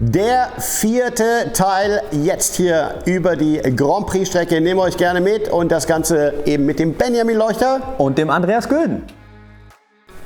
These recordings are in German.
Der 4. Teil jetzt hier über die Grand Prix Strecke. Nehmen wir euch gerne mit und das Ganze eben mit dem Benjamin Leuchter und dem Andreas Gülden.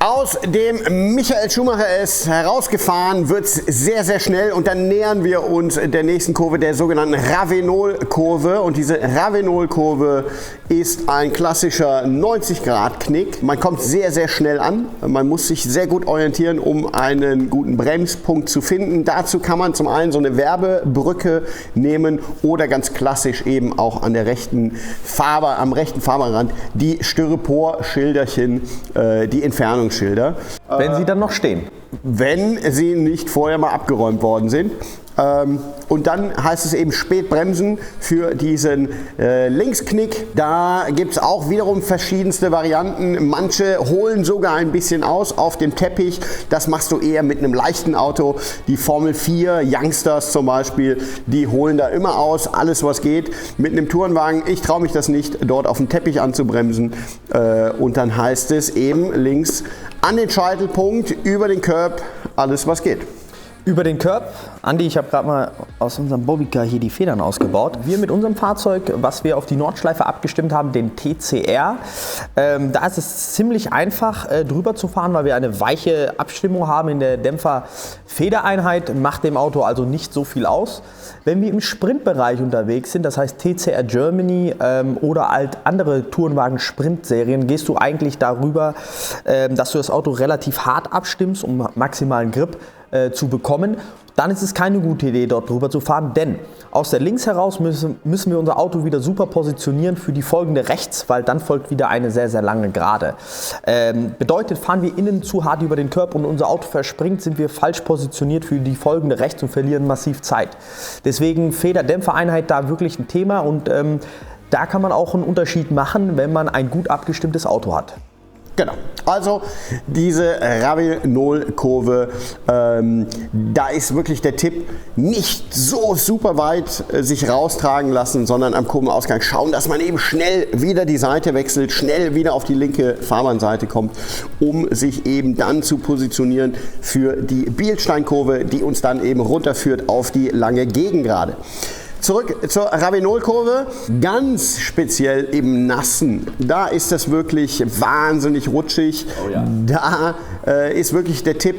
Aus dem Michael Schumacher ist herausgefahren, wird es sehr, sehr schnell und dann nähern wir uns der nächsten Kurve, der sogenannten Ravenol-Kurve. Und diese Ravenol-Kurve ist ein klassischer 90-Grad-Knick. Man kommt sehr, sehr schnell an. Man muss sich sehr gut orientieren, um einen guten Bremspunkt zu finden. Dazu kann man zum einen so eine Werbebrücke nehmen oder ganz klassisch eben auch an der rechten am rechten Fahrbahnrand die Styropor-Schilderchen, die Entfernungsschilder. Wenn sie dann noch stehen. Wenn sie nicht vorher mal abgeräumt worden sind. Und dann heißt es eben spät bremsen für diesen Linksknick. Da gibt es auch wiederum verschiedenste Varianten. Manche holen sogar ein bisschen aus auf dem Teppich. Das machst du eher mit einem leichten Auto. Die Formel 4 Youngsters zum Beispiel, die holen da immer aus, alles was geht. Mit einem Tourenwagen, ich traue mich das nicht, dort auf dem Teppich anzubremsen. Und dann heißt es eben links an den Scheitelpunkt, über den Curb, alles was geht. Über den Curb. Andi, ich habe gerade mal aus unserem Bobbycar hier die Federn ausgebaut. Wir mit unserem Fahrzeug, was wir auf die Nordschleife abgestimmt haben, den TCR, da ist es ziemlich einfach drüber zu fahren, weil wir eine weiche Abstimmung haben in der Dämpfer-Federeinheit, macht dem Auto also nicht so viel aus. Wenn wir im Sprintbereich unterwegs sind, das heißt TCR Germany oder halt andere Tourenwagen-Sprintserien, gehst du eigentlich darüber, dass du das Auto relativ hart abstimmst, um maximalen Grip zu bekommen, dann ist es keine gute Idee, dort drüber zu fahren, denn aus der Links heraus müssen wir unser Auto wieder super positionieren für die folgende Rechts, weil dann folgt wieder eine sehr, sehr lange Gerade. Bedeutet, fahren wir innen zu hart über den Curb und unser Auto verspringt, sind wir falsch positioniert für die folgende Rechts und verlieren massiv Zeit. Deswegen Federdämpfereinheit da wirklich ein Thema und da kann man auch einen Unterschied machen, wenn man ein gut abgestimmtes Auto hat. Genau, also diese Ravenol-Kurve, da ist wirklich der Tipp, nicht so super weit sich raustragen lassen, sondern am Kurvenausgang schauen, dass man eben schnell wieder die Seite wechselt, schnell wieder auf die linke Fahrbahnseite kommt, um sich eben dann zu positionieren für die Bielstein-Kurve, die uns dann eben runterführt auf die lange Gegengerade. Zurück zur Ravenol-Kurve, ganz speziell im Nassen, da ist das wirklich wahnsinnig rutschig. Oh ja. Da ist wirklich der Tipp,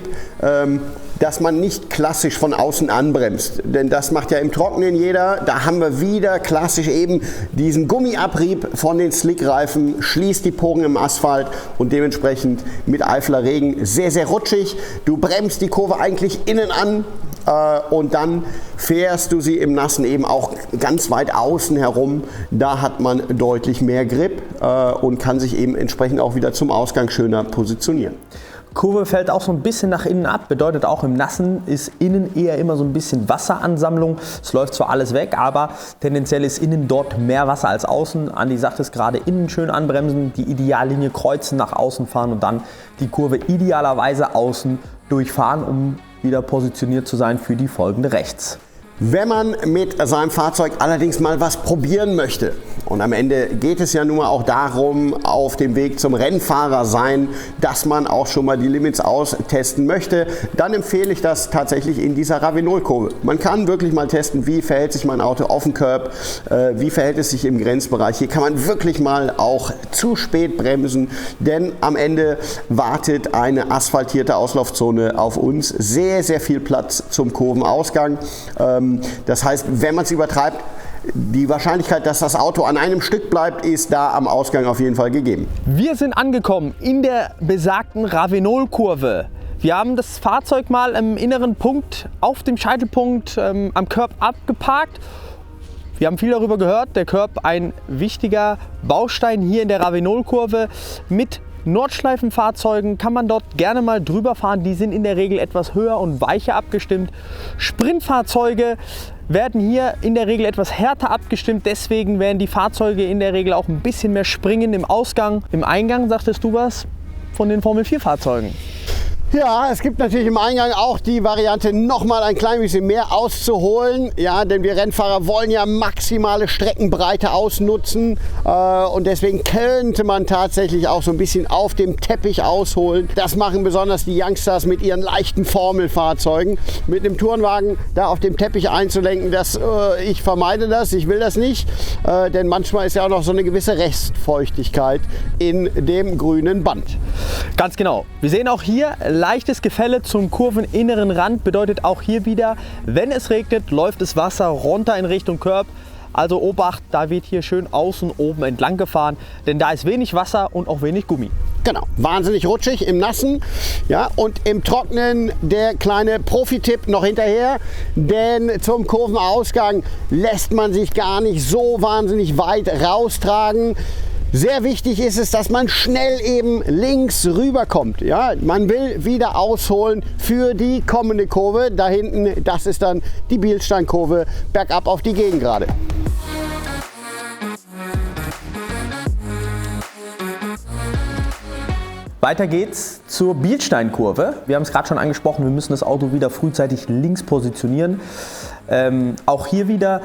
dass man nicht klassisch von außen anbremst, denn das macht ja im Trockenen jeder. Da haben wir wieder klassisch eben diesen Gummiabrieb von den Slickreifen, schließt die Poren im Asphalt und dementsprechend mit Eifler Regen sehr, sehr rutschig. Du bremst die Kurve eigentlich innen an. Und dann fährst du sie im Nassen eben auch ganz weit außen herum. Da hat man deutlich mehr Grip und kann sich eben entsprechend auch wieder zum Ausgang schöner positionieren. Kurve fällt auch so ein bisschen nach innen ab, bedeutet auch im Nassen ist innen eher immer so ein bisschen Wasseransammlung. Es läuft zwar alles weg, aber tendenziell ist innen dort mehr Wasser als außen. Andi sagt es gerade, innen schön anbremsen, die Ideallinie kreuzen, nach außen fahren und dann die Kurve idealerweise außen durchfahren, um wieder positioniert zu sein für die folgende Rechts. Wenn man mit seinem Fahrzeug allerdings mal was probieren möchte, und am Ende geht es ja nun mal auch darum, auf dem Weg zum Rennfahrer sein, dass man auch schon mal die Limits austesten möchte, dann empfehle ich das tatsächlich in dieser Ravenol-Kurve. Man kann wirklich mal testen, wie verhält sich mein Auto auf dem Curb, wie verhält es sich im Grenzbereich. Hier kann man wirklich mal auch zu spät bremsen, denn am Ende wartet eine asphaltierte Auslaufzone auf uns. Sehr, sehr viel Platz zum Kurvenausgang. Das heißt, wenn man es übertreibt, die Wahrscheinlichkeit, dass das Auto an einem Stück bleibt, ist da am Ausgang auf jeden Fall gegeben. Wir sind angekommen in der besagten Ravenol-Kurve. Wir haben das Fahrzeug mal im inneren Punkt auf dem Scheitelpunkt am Curb abgeparkt. Wir haben viel darüber gehört, der Curb ein wichtiger Baustein hier in der Ravenol-Kurve. Mit Nordschleifenfahrzeugen kann man dort gerne mal drüber fahren. Die sind in der Regel etwas höher und weicher abgestimmt. Sprintfahrzeuge werden hier in der Regel etwas härter abgestimmt. Deswegen werden die Fahrzeuge in der Regel auch ein bisschen mehr springen im Ausgang. Im Eingang sagtest du was von den Formel 4 Fahrzeugen? Ja, es gibt natürlich im Eingang auch die Variante, nochmal ein klein bisschen mehr auszuholen. Ja, denn wir Rennfahrer wollen ja maximale Streckenbreite ausnutzen. Und deswegen könnte man tatsächlich auch so ein bisschen auf dem Teppich ausholen. Das machen besonders die Youngsters mit ihren leichten Formelfahrzeugen. Mit einem Tourenwagen da auf dem Teppich einzulenken, ich vermeide das, ich will das nicht. Denn manchmal ist ja auch noch so eine gewisse Restfeuchtigkeit in dem grünen Band. Ganz genau. Wir sehen auch hier leichtes Gefälle zum kurveninneren Rand, bedeutet auch hier wieder, wenn es regnet, läuft das Wasser runter in Richtung Curb. Also Obacht, da wird hier schön außen oben entlang gefahren, denn da ist wenig Wasser und auch wenig Gummi. Genau, wahnsinnig rutschig im Nassen, ja, und im Trockenen der kleine Profi-Tipp noch hinterher, denn zum Kurvenausgang lässt man sich gar nicht so wahnsinnig weit raustragen. Sehr wichtig ist es, dass man schnell eben links rüberkommt. Ja? Man will wieder ausholen für die kommende Kurve. Da hinten, das ist dann die Bielstein-Kurve, bergab auf die Gegengrade. Weiter geht's zur Bielstein-Kurve. Wir haben es gerade schon angesprochen, wir müssen das Auto wieder frühzeitig links positionieren. Auch hier wieder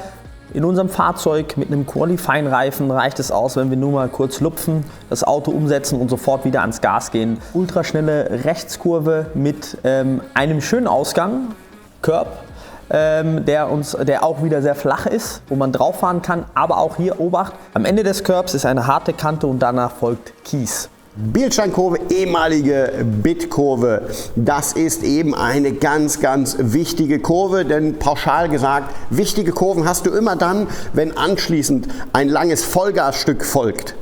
in unserem Fahrzeug mit einem Qualifying-Reifen reicht es aus, wenn wir nur mal kurz lupfen, das Auto umsetzen und sofort wieder ans Gas gehen. Ultraschnelle Rechtskurve mit einem schönen Ausgang, Curb, der auch wieder sehr flach ist, wo man drauf fahren kann. Aber auch hier Obacht, am Ende des Curbs ist eine harte Kante und danach folgt Kies. Bielstein-Kurve, ehemalige Bit-Kurve, das ist eben eine ganz, ganz wichtige Kurve, denn pauschal gesagt, wichtige Kurven hast du immer dann, wenn anschließend ein langes Vollgasstück folgt.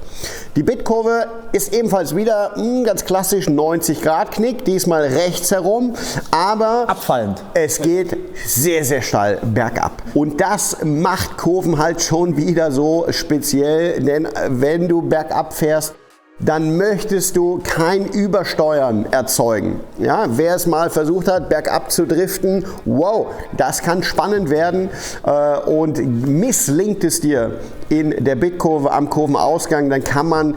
Die Bit-Kurve ist ebenfalls wieder ganz klassisch 90-Grad-Knick, diesmal rechts herum, aber abfallend. Es geht sehr, sehr steil bergab. Und das macht Kurven halt schon wieder so speziell, denn wenn du bergab fährst, dann möchtest du kein Übersteuern erzeugen. Ja, wer es mal versucht hat, bergab zu driften, wow, das kann spannend werden, und misslingt es dir in der Bitkurve am Kurvenausgang, dann kann man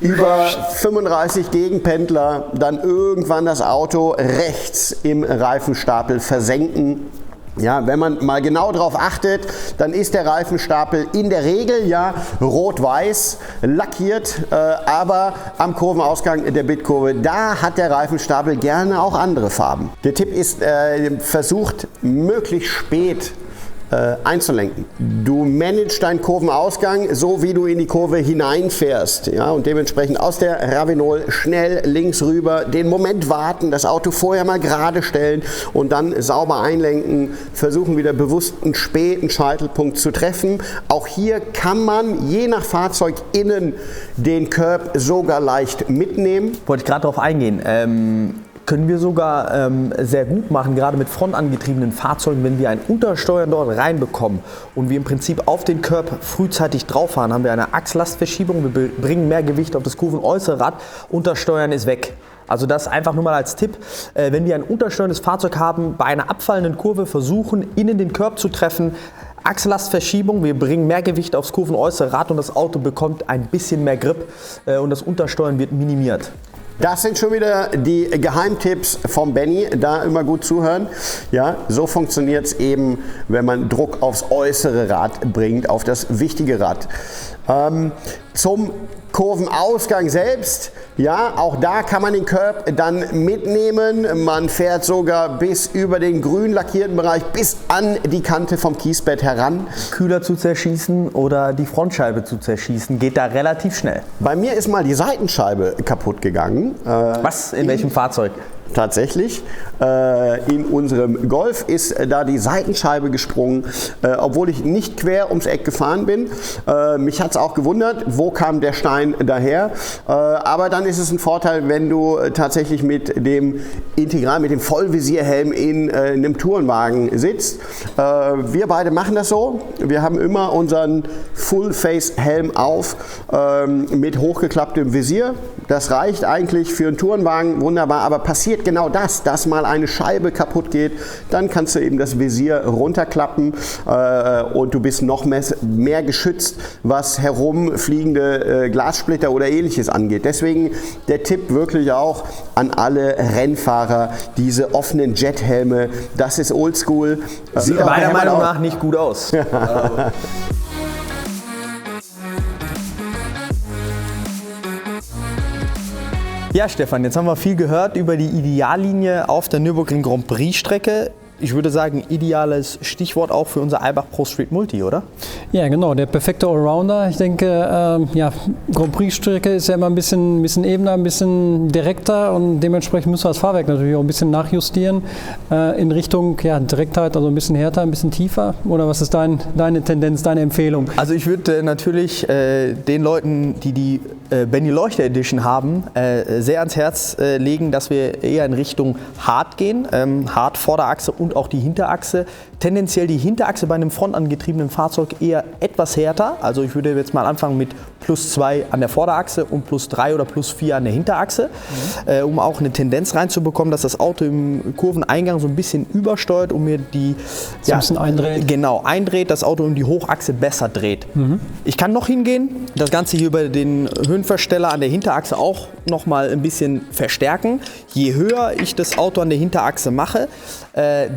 über 35 Gegenpendler dann irgendwann das Auto rechts im Reifenstapel versenken. Ja, wenn man mal genau darauf achtet, dann ist der Reifenstapel in der Regel ja rot-weiß lackiert, aber am Kurvenausgang der Bitkurve, da hat der Reifenstapel gerne auch andere Farben. Der Tipp ist, versucht möglichst spät einzulenken. Du managst deinen Kurvenausgang so, wie du in die Kurve hineinfährst. Ja, und dementsprechend aus der Ravenol schnell links rüber, den Moment warten, das Auto vorher mal gerade stellen und dann sauber einlenken, versuchen wieder bewusst einen späten Scheitelpunkt zu treffen. Auch hier kann man je nach Fahrzeug innen den Curb sogar leicht mitnehmen. Wollte ich gerade darauf eingehen. Können wir sogar sehr gut machen, gerade mit frontangetriebenen Fahrzeugen, wenn wir ein Untersteuern dort reinbekommen und wir im Prinzip auf den Curb frühzeitig drauf fahren, haben wir eine Achslastverschiebung, wir bringen mehr Gewicht auf das kurvenäußere Rad, Untersteuern ist weg. Also das einfach nur mal als Tipp, wenn wir ein untersteuerndes Fahrzeug haben, bei einer abfallenden Kurve versuchen, innen den Curb zu treffen, Achslastverschiebung, wir bringen mehr Gewicht aufs kurvenäußere Rad und das Auto bekommt ein bisschen mehr Grip und das Untersteuern wird minimiert. Das sind schon wieder die Geheimtipps vom Benny, da immer gut zuhören. Ja, so funktioniert es eben, wenn man Druck aufs äußere Rad bringt, auf das wichtige Rad. Zum Kurvenausgang selbst, ja, auch da kann man den Curb dann mitnehmen. Man fährt sogar bis über den grün lackierten Bereich, bis an die Kante vom Kiesbett heran. Kühler zu zerschießen oder die Frontscheibe zu zerschießen, geht da relativ schnell. Bei mir ist mal die Seitenscheibe kaputt gegangen. Was? In welchem Fahrzeug? Tatsächlich, in unserem Golf ist da die Seitenscheibe gesprungen, obwohl ich nicht quer ums Eck gefahren bin. Mich hat es auch gewundert, wo kam der Stein daher. Aber dann ist es ein Vorteil, wenn du tatsächlich mit dem Integral, mit dem Vollvisierhelm in einem Tourenwagen sitzt. Wir beide machen das so. Wir haben immer unseren Full-Face-Helm auf mit hochgeklapptem Visier. Das reicht eigentlich für einen Tourenwagen wunderbar, aber passiert passiert genau das, dass mal eine Scheibe kaputt geht, dann kannst du eben das Visier runterklappen und du bist noch mehr geschützt, was herumfliegende Glassplitter oder ähnliches angeht. Deswegen der Tipp wirklich auch an alle Rennfahrer, diese offenen Jethelme, das ist oldschool. Sieht meiner Meinung nach nicht gut aus. Ja, Stefan, jetzt haben wir viel gehört über die Ideallinie auf der Nürburgring Grand Prix Strecke. Ich würde sagen, ideales Stichwort auch für unser Eibach Pro Street Multi, oder? Ja, genau, der perfekte Allrounder. Ich denke, Grand Prix-Strecke ist ja immer ein bisschen ebener, ein bisschen direkter und dementsprechend müssen wir das Fahrwerk natürlich auch ein bisschen nachjustieren in Richtung Direktheit, also ein bisschen härter, ein bisschen tiefer. Oder was ist deine Tendenz, deine Empfehlung? Also ich würde natürlich den Leuten, die Benny Leuchter Edition haben, sehr ans Herz legen, dass wir eher in Richtung Hard gehen. Hard Vorderachse und auch die Hinterachse. Tendenziell die Hinterachse bei einem frontangetriebenen Fahrzeug eher etwas härter. Also ich würde jetzt mal anfangen mit +2 an der Vorderachse und +3 oder +4 an der Hinterachse, um auch eine Tendenz reinzubekommen, dass das Auto im Kurveneingang so ein bisschen übersteuert und mir die ein bisschen eindreht. Genau, eindreht, das Auto um die Hochachse besser dreht. Ich kann noch hingehen, das Ganze hier über den Höhenversteller an der Hinterachse auch noch mal ein bisschen verstärken. Je höher ich das Auto an der Hinterachse mache,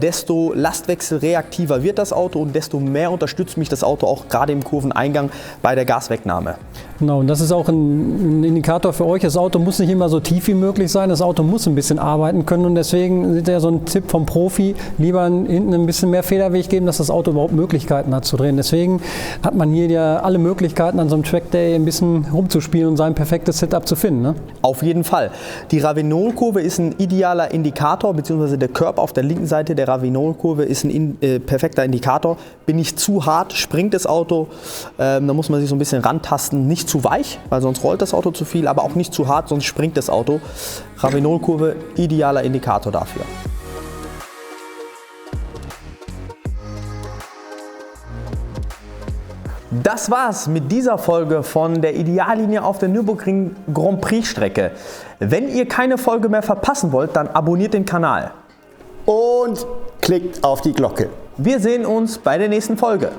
desto lastwechselreaktiver wird das Auto und desto mehr unterstützt mich das Auto auch gerade im Kurveneingang bei der Gaswegnahme. Genau, und das ist auch ein Indikator für euch. Das Auto muss nicht immer so tief wie möglich sein. Das Auto muss ein bisschen arbeiten können und deswegen ist ja so ein Tipp vom Profi, lieber hinten ein bisschen mehr Federweg geben, dass das Auto überhaupt Möglichkeiten hat zu drehen. Deswegen hat man hier ja alle Möglichkeiten an so einem Trackday ein bisschen rumzuspielen und sein perfektes Setup zu finden. Ne? Auf jeden Fall. Die Ravenol-Kurve ist ein idealer Indikator, beziehungsweise der Curb auf der linken Seite der Ravenol-Kurve ist ein perfekter Indikator. Bin ich zu hart, springt das Auto, da muss man sich so ein bisschen rantasten. Nicht zu weich, weil sonst rollt das Auto zu viel, aber auch nicht zu hart, sonst springt das Auto. Ravenol-Kurve, idealer Indikator dafür. Das war's mit dieser Folge von der Ideallinie auf der Nürburgring Grand Prix Strecke. Wenn ihr keine Folge mehr verpassen wollt, dann abonniert den Kanal. Und klickt auf die Glocke. Wir sehen uns bei der nächsten Folge.